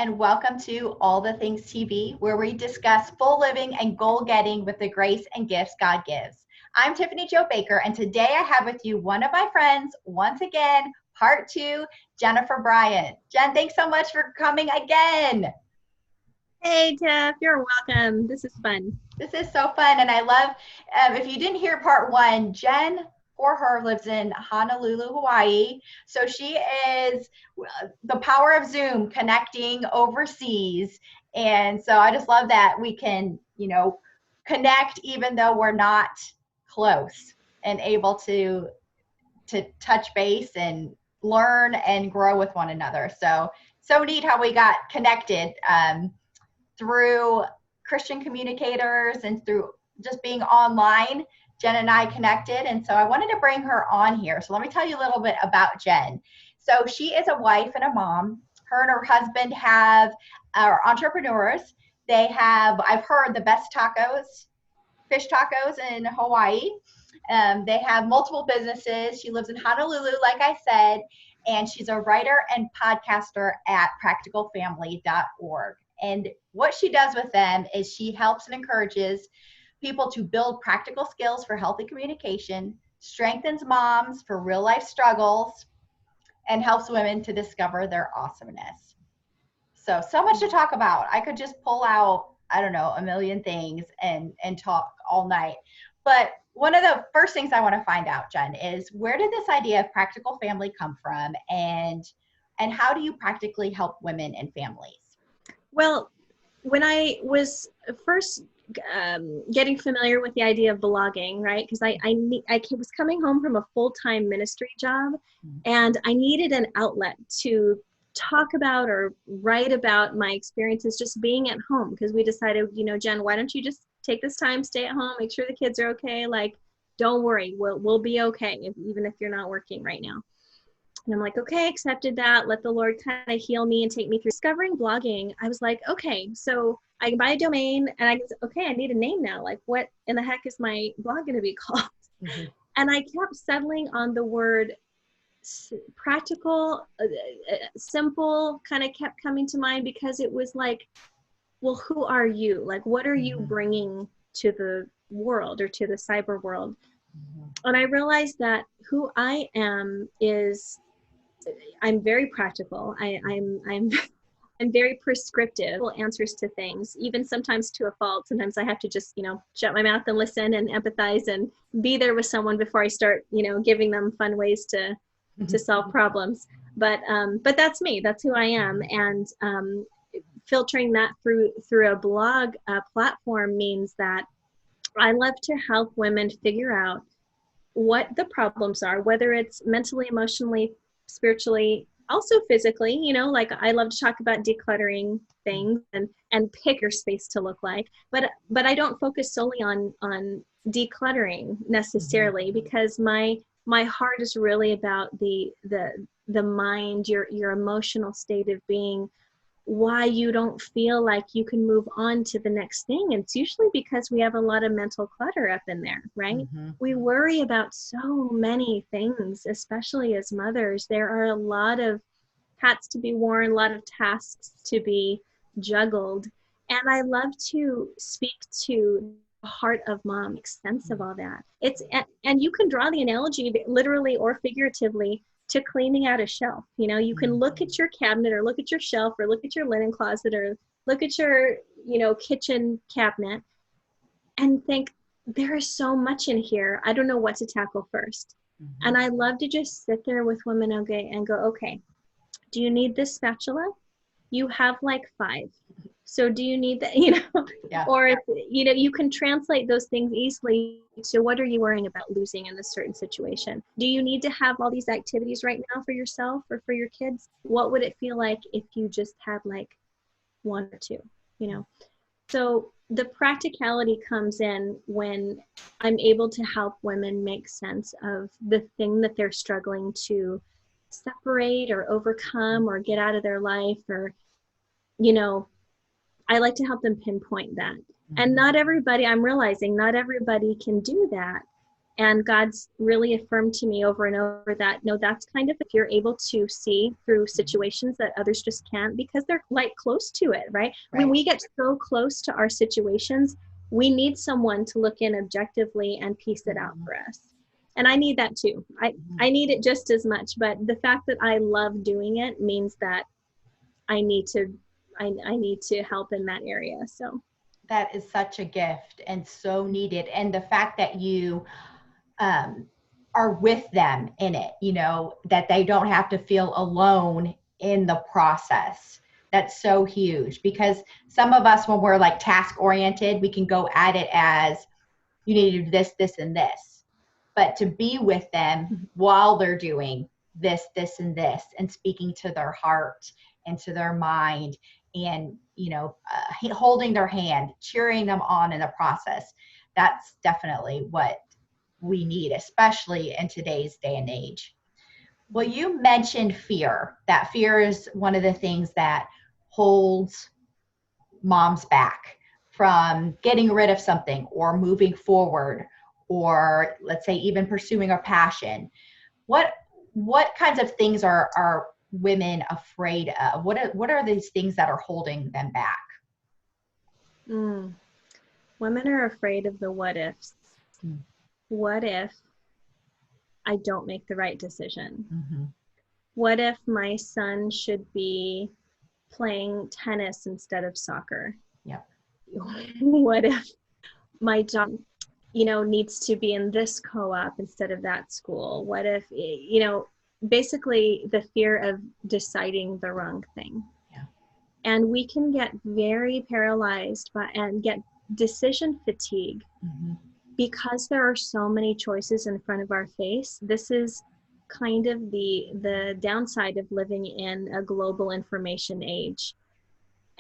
and welcome to All the Things TV, where we discuss full living and goal getting with the grace and gifts God gives. I'm Tiffany Jo Baker, and today I have with you one of my friends, once again, part two, Jennifer Bryant. Jen, thanks so much for coming again. Hey, Tiff, you're welcome. This is fun. This is so fun, and I love, if you didn't hear part one, Jen, for her, lives in Honolulu, Hawaii. So she is the power of Zoom connecting overseas. And so I just love that we can, connect even though we're not close and able to touch base and learn and grow with one another. So neat how we got connected through Christian communicators and through just being online. Jen and I connected, and so I wanted to bring her on here. So let me tell you a little bit about Jen. So she is a wife and a mom. Her and her husband are entrepreneurs. They have, I've heard, the best tacos, fish tacos in Hawaii. They have multiple businesses. She lives in Honolulu, like I said, and she's a writer and podcaster at practicalfamily.org. And what she does with them is she helps and encourages people to build practical skills for healthy communication, strengthens moms for real life struggles, and helps women to discover their awesomeness. So much to talk about. I could just pull out, I don't know, a million things and talk all night. But one of the first things I want to find out, Jen, is where did this idea of practical family come from, and how do you practically help women and families? Well, when I was first getting familiar with the idea of blogging, right? Because I was coming home from a full-time ministry job, and I needed an outlet to talk about or write about my experiences just being at home. Because we decided, Jen, why don't you just take this time, stay at home, make sure the kids are okay. Like, don't worry, we'll be okay, even if you're not working right now. And I'm like, okay, accepted that. Let the Lord kind of heal me and take me through discovering blogging. I was like, okay, so I can buy a domain, and I need a name now. Like, what in the heck is my blog going to be called? Mm-hmm. And I kept settling on the word practical, simple, kind of kept coming to mind, because it was like, well, who are you? Like, what are you bringing to the world or to the cyber world? Mm-hmm. And I realized that who I am is, I'm very practical. I'm very prescriptive. Answers to things, even sometimes to a fault. Sometimes I have to just, shut my mouth and listen and empathize and be there with someone before I start, giving them fun ways to solve problems. But that's me. That's who I am. And filtering that through a blog platform means that I love to help women figure out what the problems are, whether it's mentally, emotionally, spiritually, also physically. Like, I love to talk about decluttering things and pick your space to look like, but I don't focus solely on decluttering necessarily, because my heart is really about the mind, your emotional state of being, why you don't feel like you can move on to the next thing. And it's usually because we have a lot of mental clutter up in there, right? Mm-hmm. We worry about so many things, especially as mothers. There are a lot of hats to be worn, a lot of tasks to be juggled. And I love to speak to the heart of mom, make sense of all that. And you can draw the analogy literally or figuratively to cleaning out a shelf. You can look at your cabinet or look at your shelf or look at your linen closet or look at your, kitchen cabinet and think, there is so much in here. I don't know what to tackle first. Mm-hmm. And I love to just sit there with women and go, okay, do you need this spatula? You have like 5. So do you need that, yeah. Or if, you can translate those things easily to, what are you worrying about losing in this certain situation? Do you need to have all these activities right now for yourself or for your kids? What would it feel like if you just had like 1 or 2, So the practicality comes in when I'm able to help women make sense of the thing that they're struggling to separate or overcome or get out of their life, or, I like to help them pinpoint that. Mm-hmm. And not everybody, I'm realizing not everybody can do that. And God's really affirmed to me over and over that, no, that's kind of, if you're able to see through situations that others just can't because they're like close to it, right? When we get so close to our situations, we need someone to look in objectively and piece it out for us. And I need that too. I need it just as much, but the fact that I love doing it means that I need to help in that area. So that is such a gift and so needed. And the fact that you are with them in it, you know, that they don't have to feel alone in the process. That's so huge, because some of us, when we're like task oriented, we can go at it as you need to do this, this, and this. But to be with them while they're doing this, this, and this, and speaking to their heart and to their mind, and, you know, holding their hand, cheering them on in the process, that's definitely what we need, especially in today's day and age. Well, you mentioned fear. That fear is one of the things that holds moms back from getting rid of something or moving forward, or let's say even pursuing a passion. What kinds of things are women afraid of? What are these things that are holding them back? Women are afraid of the what ifs. What if I don't make the right decision? What if my son should be playing tennis instead of soccer? What if my job, you know, needs to be in this co-op instead of that school? What if, you know, basically the fear of deciding the wrong thing. And we can get very paralyzed and get decision fatigue because there are so many choices in front of our face. This is kind of the downside of living in a global information age.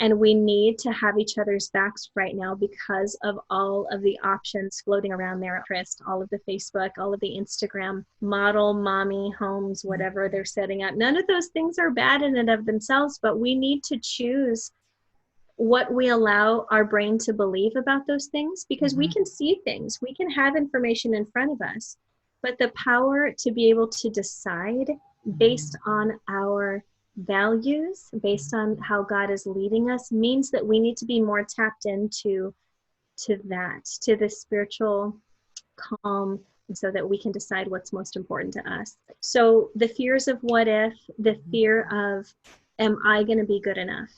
And we need to have each other's backs right now because of all of the options floating around there at Christ, all of the Facebook, all of the Instagram model, mommy, homes, whatever they're setting up. None of those things are bad in and of themselves, but we need to choose what we allow our brain to believe about those things, because we can see things, we can have information in front of us, but the power to be able to decide based on our values, based on how God is leading us, means that we need to be more tapped into the spiritual calm, so that we can decide what's most important to us. So the fears of what if, the fear of, am I going to be good enough?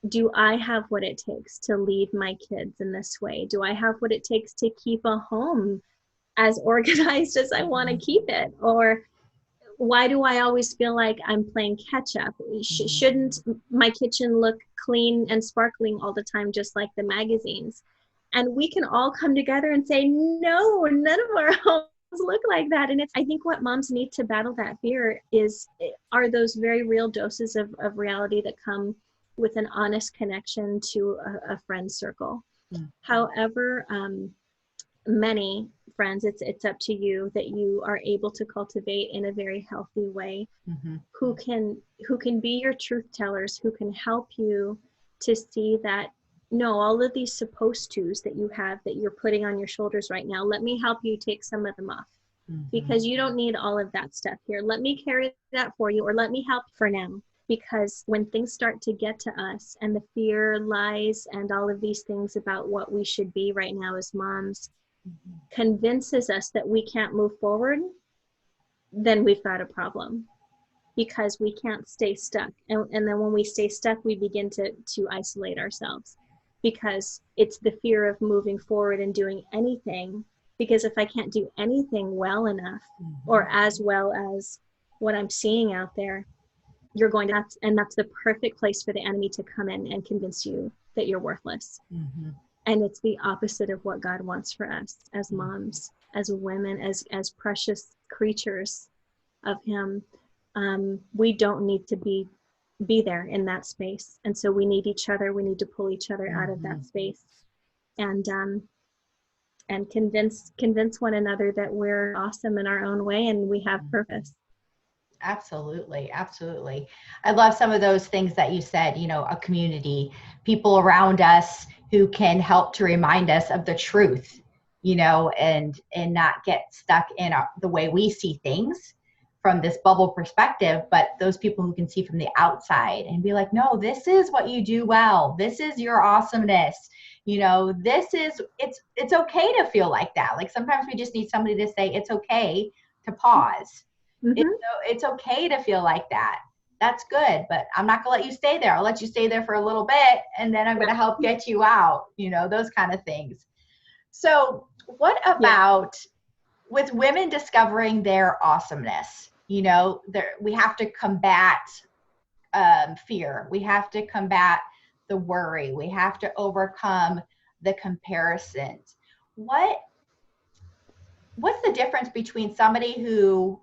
Do I have what it takes to lead my kids in this way? Do I have what it takes to keep a home as organized as I want to keep it? Or why do I always feel like I'm playing catch up? Shouldn't my kitchen look clean and sparkling all the time, just like the magazines? And we can all come together and say, no, none of our homes look like that. And I think what moms need to battle that fear are those very real doses of reality that come with an honest connection to a friend circle. However, many friends, it's up to you, that you are able to cultivate in a very healthy way, who can be your truth tellers, who can help you to see that, no, all of these supposed tos that you have, that you're putting on your shoulders right now, let me help you take some of them off, because you don't need all of that stuff here. Let me carry that for you, or let me help for now. Because when things start to get to us, and the fear, lies, and all of these things about what we should be right now as moms convinces us that we can't move forward, then we've got a problem, because we can't stay stuck. And then when we stay stuck, we begin to isolate ourselves, because it's the fear of moving forward and doing anything. Because if I can't do anything well enough, or as well as what I'm seeing out there, that's the perfect place for the enemy to come in and convince you that you're worthless. And it's the opposite of what God wants for us as moms, as women, as precious creatures of him. We don't need to be there in that space. And so we need each other. We need to pull each other out of that space, and convince one another that we're awesome in our own way and we have purpose. Absolutely. Absolutely. I love some of those things that you said, you know, a community, people around us who can help to remind us of the truth, and not get stuck in the way we see things from this bubble perspective, but those people who can see from the outside and be like, no, this is what you do well. This is your awesomeness. It's okay to feel like that. Like sometimes we just need somebody to say, it's okay to pause. Mm-hmm. It's okay to feel like that. That's good, but I'm not gonna let you stay there. I'll let you stay there for a little bit and then I'm gonna help get you out, those kind of things. So what about with women discovering their awesomeness? We have to combat fear. We have to combat the worry. We have to overcome the comparisons. What's the difference between somebody who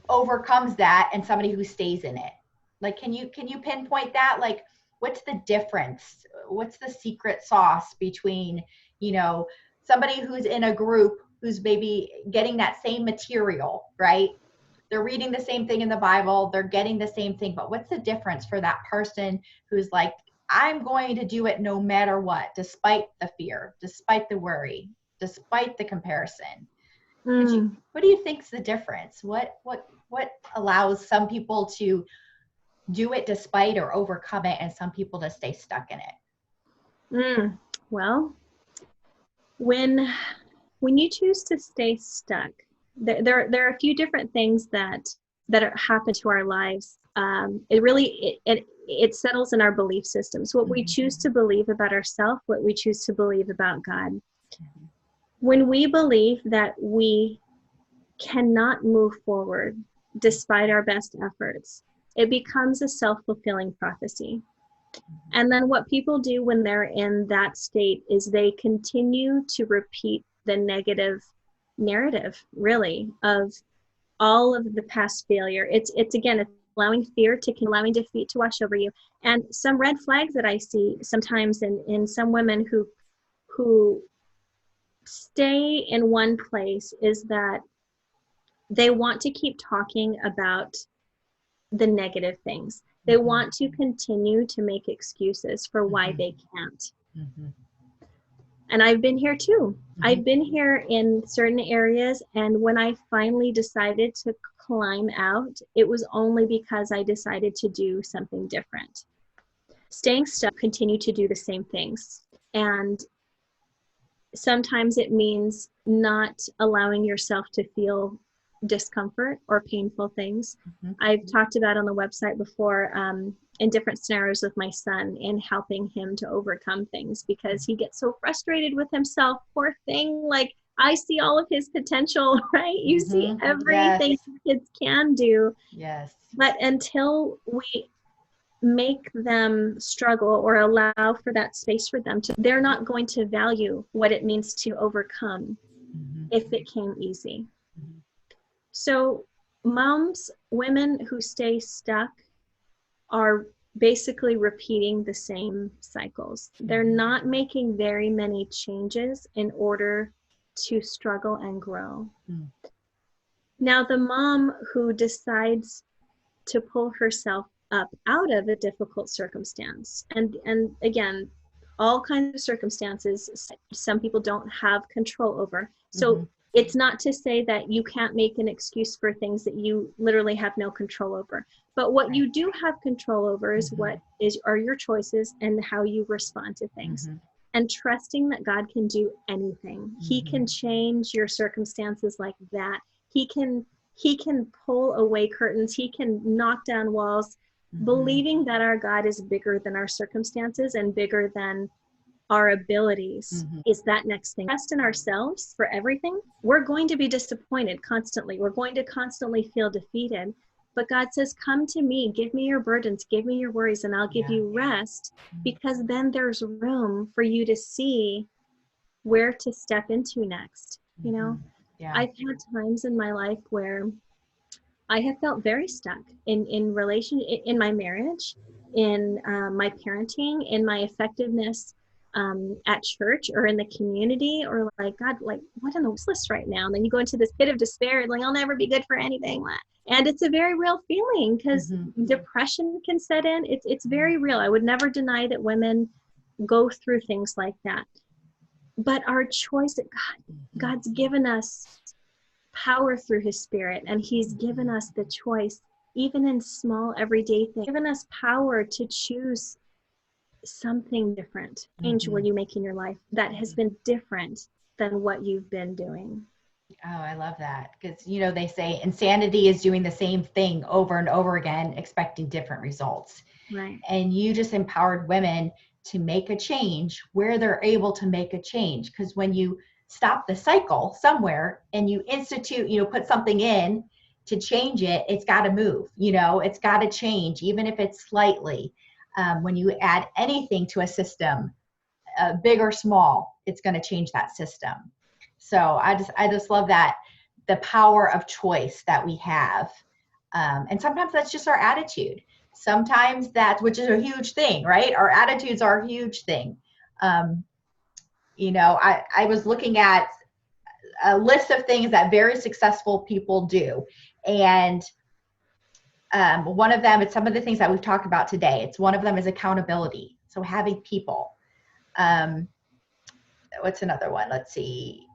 overcomes that and somebody who stays in it? Like, can you pinpoint that? Like, what's the difference? What's the secret sauce between, somebody who's in a group who's maybe getting that same material, right? They're reading the same thing in the Bible, they're getting the same thing, but what's the difference for that person who's like, I'm going to do it no matter what, despite the fear, despite the worry, despite the comparison? What do you think's the difference? What allows some people to do it despite or overcome it, and some people to stay stuck in it? Well, when you choose to stay stuck, there are a few different things that happen to our lives. It settles in our belief systems, what we choose to believe about ourselves, what we choose to believe about God. When we believe that we cannot move forward despite our best efforts, it becomes a self-fulfilling prophecy. And then what people do when they're in that state is they continue to repeat the negative narrative, really, of all of the past failure. It's allowing fear allowing defeat to wash over you. And some red flags that I see sometimes in some women who stay in one place is that they want to keep talking about the negative things. They want to continue to make excuses for why they can't. And I've been here too. I've been here in certain areas, and when I finally decided to climb out, it was only because I decided to do something different. Staying stuck, continue to do the same things. And sometimes it means not allowing yourself to feel discomfort or painful things. I've talked about on the website before in different scenarios with my son and helping him to overcome things because he gets so frustrated with himself. Poor thing. Like, I see all of his potential, right? You see everything kids can do. Yes. But until we make them struggle or allow for that space for them to, they're not going to value what it means to overcome if it came easy. So women who stay stuck are basically repeating the same cycles. They're not making very many changes in order to struggle and grow. Now, the mom who decides to pull herself up out of a difficult circumstance, and again, all kinds of circumstances some people don't have control over. So it's not to say that you can't make an excuse for things that you literally have no control over. But what you do have control over is are your choices and how you respond to things. And trusting that God can do anything. He can change your circumstances like that. He can pull away curtains. He can knock down walls. Believing that our God is bigger than our circumstances and bigger than our abilities is that next thing. Trust in ourselves for everything. We're going to be disappointed constantly. We're going to constantly feel defeated. But God says, come to me, give me your burdens, give me your worries, and I'll give you rest, because then there's room for you to see where to step into next. You know, I've had times in my life where I have felt very stuck in my marriage, in my parenting, in my effectiveness at church or in the community, or like, God, like, what am I useless right now? And then you go into this pit of despair, like, I'll never be good for anything. And it's a very real feeling, because depression can set in. It's very real. I would never deny that women go through things like that. but our choice, God's given us power through his Spirit, and he's given us the choice, even in small everyday things, given us power to choose something different. Change will you make in your life that has been different than what you've been doing. Oh, I love that. Because, you know, they say insanity is doing the same thing over and over again, expecting different results. Right. And you just empowered women to make a change where they're able to make a change. Because when you stop the cycle somewhere and you institute, you know, put something in to change it, it's got to move, you know, it's got to change, even if it's slightly. When you add anything to a system, big or small, it's going to change that system. So I just love that, the power of choice that we have. And sometimes that's just our attitude. Sometimes that's, which is a huge thing, right? Our attitudes are a huge thing. You know, I was looking at a list of things that very successful people do. And one of them, it's some of the things that we've talked about today. It's one of them is accountability. So having people. What's another one? Let's see.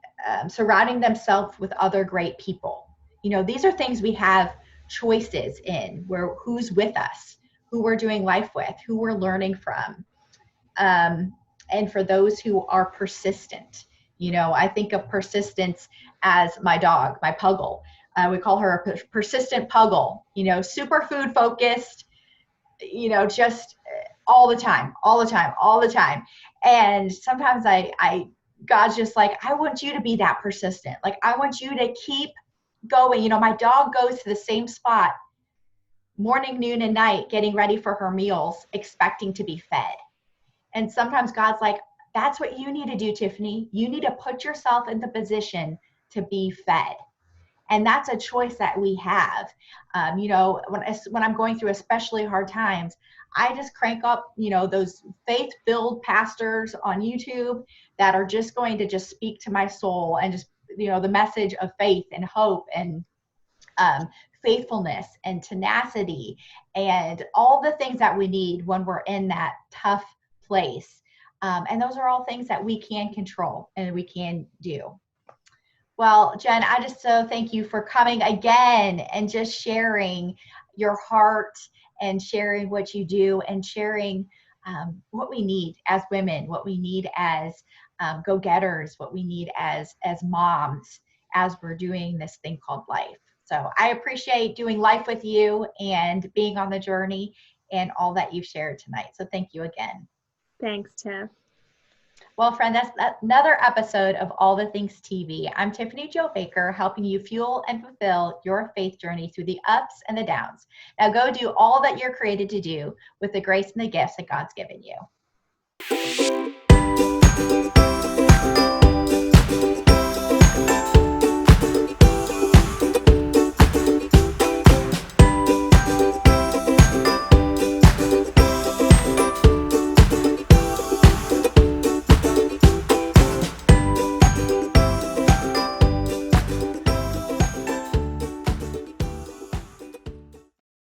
Surrounding themselves with other great people. You know, these are things we have choices in, where who's with us, who we're doing life with, who we're learning from. And for those who are persistent, you know, I think of persistence as my dog, my puggle. We call her a persistent puggle, you know, super food focused, you know, just all the time. And sometimes God's just like, I want you to be that persistent. Like, I want you to keep going. You know, my dog goes to the same spot morning, noon, and night, getting ready for her meals, expecting to be fed. And sometimes God's like, that's what you need to do, Tiffany. You need to put yourself in the position to be fed. And that's a choice that we have. You know, when I'm going through especially hard times, I just crank up, you know, those faith-filled pastors on YouTube that are just going to just speak to my soul, and just, you know, the message of faith and hope and faithfulness and tenacity and all the things that we need when we're in that tough place. And those are all things that we can control and we can do. Well, Jen, I just so thank you for coming again and just sharing your heart and sharing what you do and sharing what we need as women, what we need as go-getters, what we need as moms as we're doing this thing called life. So I appreciate doing life with you and being on the journey and all that you've shared tonight. So thank you again. Thanks, Tiff. Well, friend, that's another episode of All the Things TV. I'm Tiffany Jo Baker, helping you fuel and fulfill your faith journey through the ups and the downs. Now go do all that you're created to do with the grace and the gifts that God's given you.